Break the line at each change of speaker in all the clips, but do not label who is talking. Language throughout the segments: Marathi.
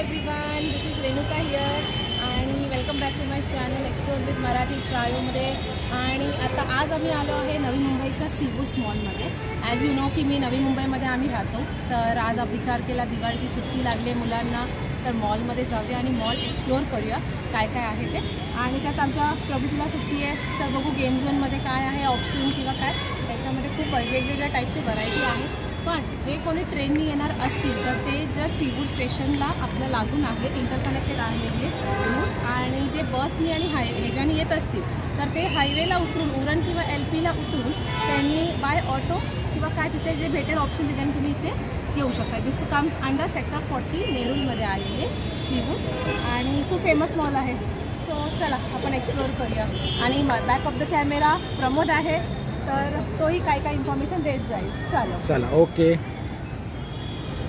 Everyone, this is Renuka here आणि welcome back to my channel explore with Marathi ट्रायोमध्ये. आणि आता आज आम्ही आलो आहे नवी मुंबईच्या सीवूड्स मॉलमध्ये. ॲज यू नो की मी नवी मुंबईमध्ये आम्ही राहतो, तर आज आपण विचार केला दिवाळीची सुट्टी लागली मुलांना, तर मॉलमध्ये जाऊया आणि मॉल एक्सप्लोर करूया काय काय आहे ते. आणि त्यात आमच्या प्रभूतीला सुट्टी आहे, तर बघू गेम झोनमध्ये काय आहे ऑप्शन किंवा काय. त्याच्यामध्ये खूप वेगवेगळ्या टाईपची व्हरायटी आहे. पण जे कोणी ट्रेननी येणार असतील तर ते जस्ट सीवूड स्टेशनला आपलं लागून आहे, इंटरकनेक्टेड आहे हे रूट. आणि जे बसनी आणि ह्याच्याने येत असतील तर ते हायवेला उतरून उरण किंवा LPला उतरून त्यांनी बाय ऑटो किंवा काय तिथे जे भेटेल ऑप्शन तिथे तुम्ही इथे येऊ शकता. दिस कम्स अंडर सेक्टर 40 नेरूलमध्ये आहे हे सीवूड्स आणि खूप फेमस मॉल आहे. सो चला आपण एक्सप्लोर करूया. आणि back of the camera Pramod आहे, तर तोही काय काय इन्फॉर्मेशन देत जाईल. चला
ओके.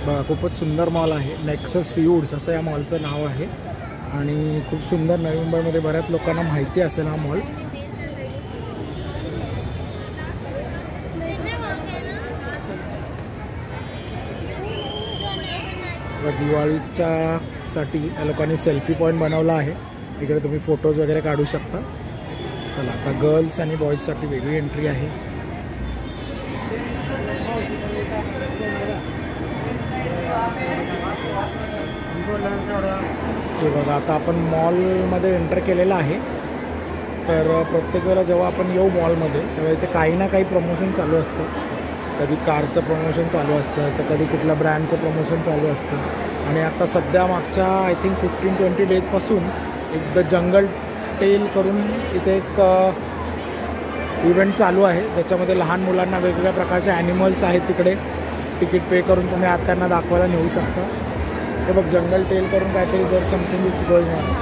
बघा खूपच सुंदर मॉल आहे, नेक्सस सीवूड्स असं या मॉलचं नाव आहे. आणि खूप सुंदर, नवी मुंबईमध्ये बऱ्याच लोकांना माहिती असेल हा मॉल. दिवाळीच्या साठी या लोकांनी सेल्फी पॉईंट बनवला आहे. इकडे तुम्ही फोटोज वगैरे काढू शकता. चला आता गर्ल्स आणि बॉईजसाठी वेगळी एंट्री आहे. हे बघा आता आपण मॉलमध्ये एंटर केलेलं आहे. तर प्रत्येक वेळेला जेव्हा आपण येऊ मॉलमध्ये तेव्हा इथे काही ना काही प्रमोशन चालू असतं. कधी कारचं प्रमोशन चालू असतं, तर कधी कुठल्या ब्रँडचं प्रमोशन चालू असतं. आणि आता सध्या मागच्या आय थिंक 15-20 डेजपासून एक द जंगल टेल करून इथे एक इव्हेंट चालू आहे, ज्याच्यामध्ये लहान मुलांना वेगवेगळ्या प्रकारचे ॲनिमल्स आहेत. तिकडे तिकीट पे करून तुम्ही आत त्यांना दाखवायला नेऊ शकता. हे बघ जंगल टेल करून काहीतरी जर something is going on.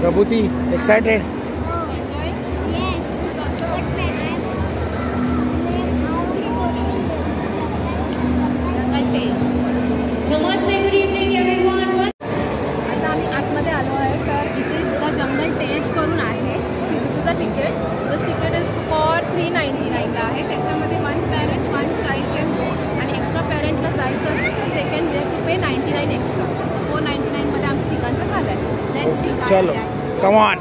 Prabhuti excited?
नमस्ते, गुड इव्हनिंग एव्हरीवन. आता आम्ही आतमध्ये आलो आहे, तर इथे द जंगल टेल्स करून आहे. This is a ticket. This ticket is for 399 आहे. त्याच्यामध्ये 1 पॅरेंट 1 चाइल्ड कॅन गो, आणि एक्स्ट्रा पॅरेंटला जायचं असेल तर they can to pay 99 extra. 499 मध्ये आमच्या ठिकाणचं झालं आहे. Let's see.
चलो कम ऑन.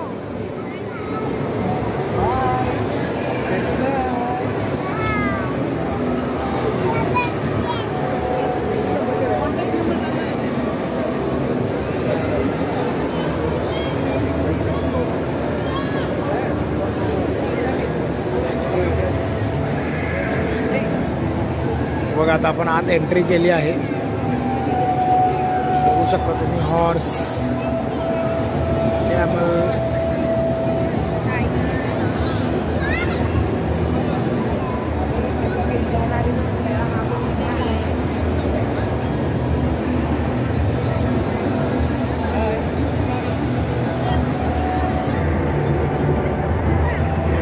बघा आता आपण आत एंट्री केली आहे. बघू शकता तुम्ही हॉर्स,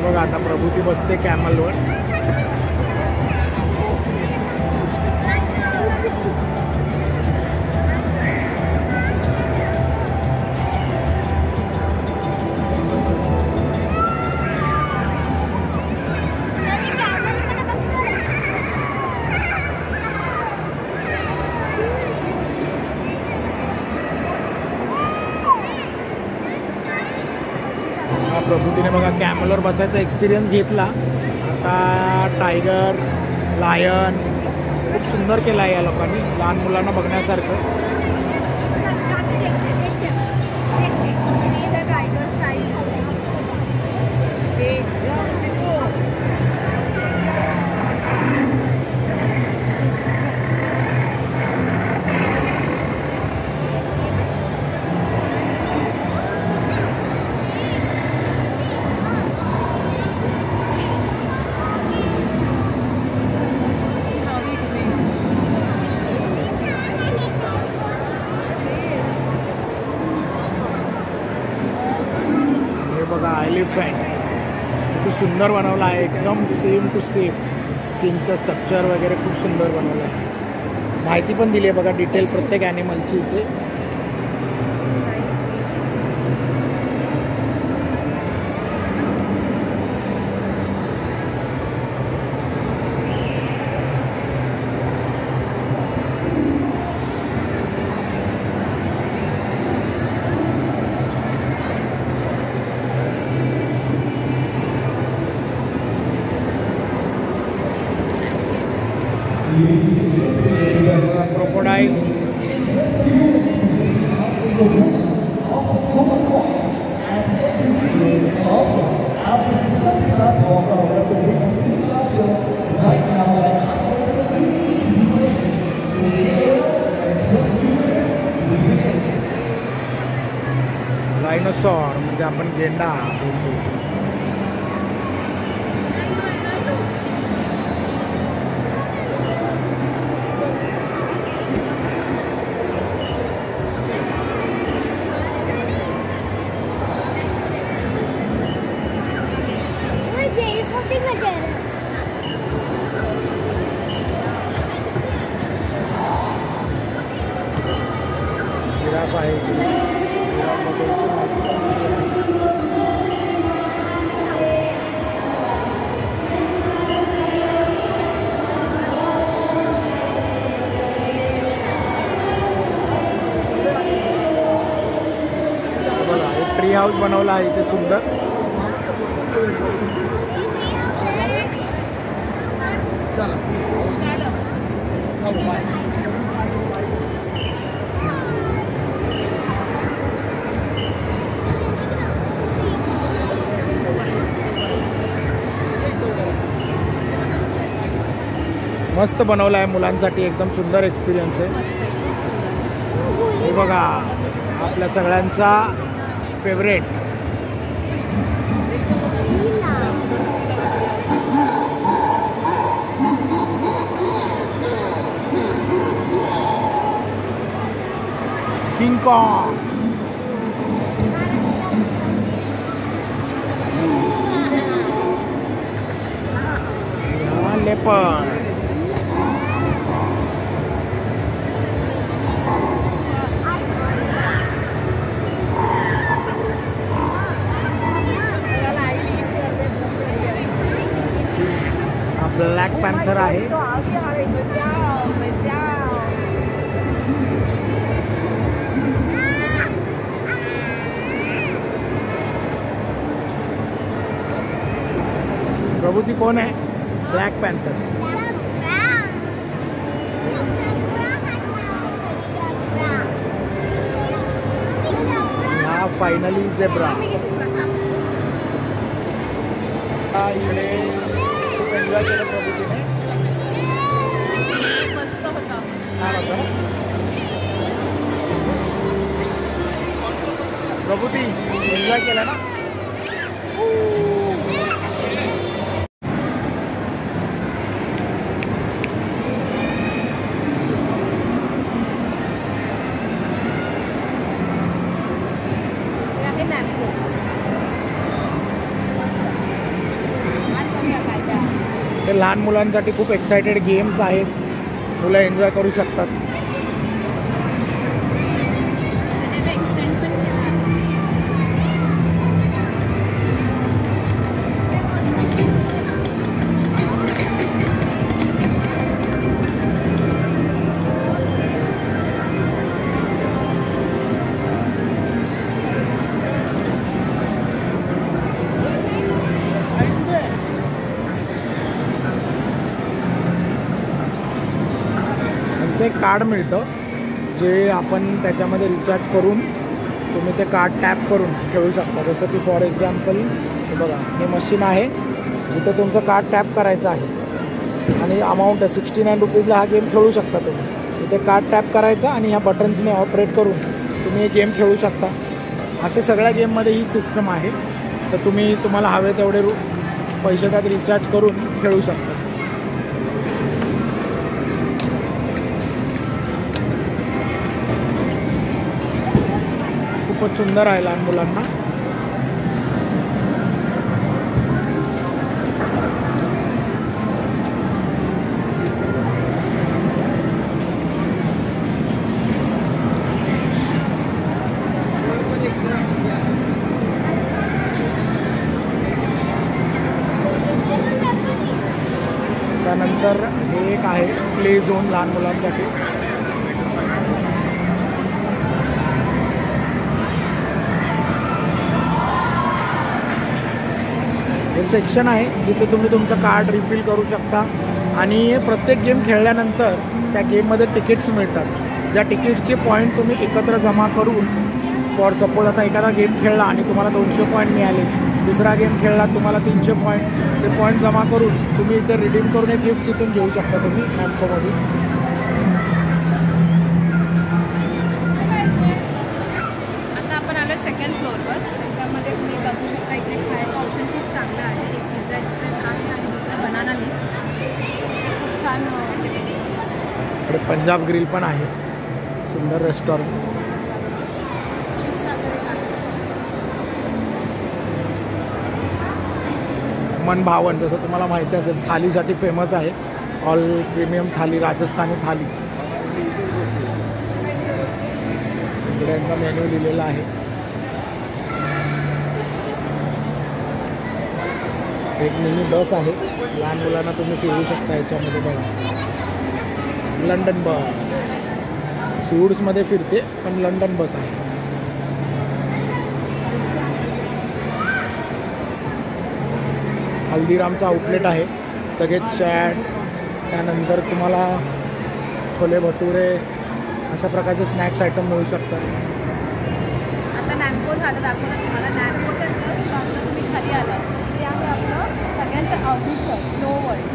बघा आता प्रभूती बसते कॅमलवर. प्रभूतीने बघा कॅमलवर बसायचा एक्सपिरियन्स घेतला. आता टायगर, लायन खूप सुंदर केला आहे या लोकांनी, लहान मुलांना बघण्यासारखं. एलिफंट किती सुंदर बनवला आहे, एकदम सेम टू सेम. स्किनचं स्ट्रक्चर वगैरे खूप सुंदर बनवलं आहे. माहिती पण दिली आहे बघा डिटेल प्रत्येक ॲनिमलची इथे. क्रोकोडाईल डायनोसॉर म्हणजे आपण गेंडा बोलतो. जिराफ आहे. बघा एक ट्री हाऊस बनवला आहे इथे सुंदर. मस्त बनवला आहे मुलांसाठी, एकदम सुंदर एक्सपिरियन्स आहे. हे बघा आपल्या सगळ्यांचा favourite king Kong. Leopard. Black panther आहे. प्रभूती कोण आहे? Black panther. हा फायनली झेब्रा. इकडे एन्जॉय केलं प्रभूतीने.
मस्त होता.
छान होता ना प्रभूती, एन्जॉय केला ना. हे लहान मुलांसाठी खूप एक्सायटेड गेम्स आहेत, मुलं एन्जॉय करू शकतात. एक कार्ड मिळतं जे आपण त्याच्यामध्ये रिचार्ज करून तुम्ही ते कार्ड टॅप करून खेळू शकता. जसं की फॉर एक्झाम्पल हे बघा, हे मशीन आहे, इथं तुमचं कार्ड टॅप करायचं आहे आणि अमाऊंट आहे 69 रुपीजला हा गेम खेळू शकता तुम्ही. इथे कार्ड टॅप करायचं आणि ह्या बटन्सने ऑपरेट करून तुम्ही हे गेम खेळू शकता. असे सगळ्या गेममध्ये ही सिस्टम आहे. तर तुम्ही तुम्हाला हवे तेवढे पैसे त्यात रिचार्ज करून खेळू शकता. खूपच सुंदर आहे लहान मुलांना. प्ले झोन लहान मुलांसाठी. हे सेक्शन आहे जिथे तुम्ही तुमचं कार्ड रिफिल करू शकता आणि प्रत्येक गेम खेळल्यानंतर त्या गेममध्ये तिकीट्स मिळतात. ज्या तिकीट्सचे पॉईंट तुम्ही एकत्र जमा करून, फॉर सपोज आता एखादा गेम खेळला आणि तुम्हाला 200 पॉईंट मिळाले, दुसरा गेम खेळला तुम्हाला 300 पॉईंट, ते पॉईंट जमा करून तुम्ही इथे रिडीम करून एक गिफ्ट्स इथून घेऊ शकता तुम्ही नॅम्कोमधून.
आता आपण आलो सेकंड फ्लोअरवर. त्याच्यामध्ये तुम्ही बघू शकता इथे खायचं ऑप्शन खूप चांगलं आहे. एक पिझ्झा एक्सप्रेस आहे आणि दुसरं बनाना लीफ. खूप छान.
इकडे पंजाब ग्रिल पण आहे, सुंदर रेस्टॉरंट. मन भावन जसं तुम्हाला माहिती असेल थालीसाठी फेमस आहे. ऑल प्रीमियम थाली, राजस्थानी थाली. इकडे यांचा मेन्यू लिहिलेला आहे. एक मिनी बस आहे, लहान मुलांना तुम्ही फिरू शकता याच्यामध्ये. बघा, लंडन बस सीवूड्समध्ये फिरते पण लंडन बस आहे. हल्दीरामचा आउटलेट आहे, सगळे चॅट, त्यानंतर तुम्हाला छोले भटुरे अशा प्रकारचे स्नॅक्स आयटम मिळू शकतात.
आता नॅम्को झालं दाखवलं तुम्हाला. नॅम्को तुम्ही खाली आला ते आहे आपलं सगळ्यांचं आवडीचं स्नो वर्ल्ड.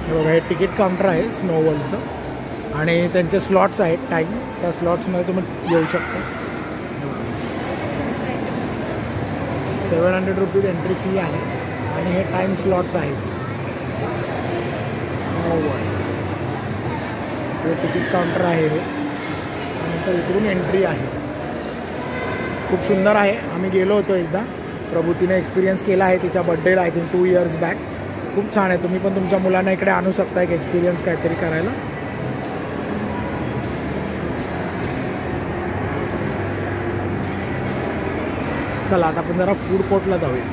बघा, हे तिकीट काउंटर आहे स्नो वर्ल्डचं आणि त्यांचे स्लॉट्स आहेत टाईम. त्या स्लॉट्समध्ये तुम्ही येऊ शकता. 700 रुपीज एंट्री फी आहे आणि हे टाईम स्लॉट्स आहेत. स्नो वर्ल्ड हे तिकीट काउंटर आहे हे, नंतर इकडून एंट्री आहे. खूप सुंदर आहे. आम्ही गेलो होतो एकदा, प्रभूतीने एक्सपिरियन्स केला आहे तिच्या बड्डेला, आय थिंक 2 years बॅक. खूप छान आहे. तुम्ही पण तुमच्या मुलांना इकडे आणू शकता एक एक्सपिरियन्स काहीतरी करायला. चला आता आपण जरा फूड कोर्टला जाऊया.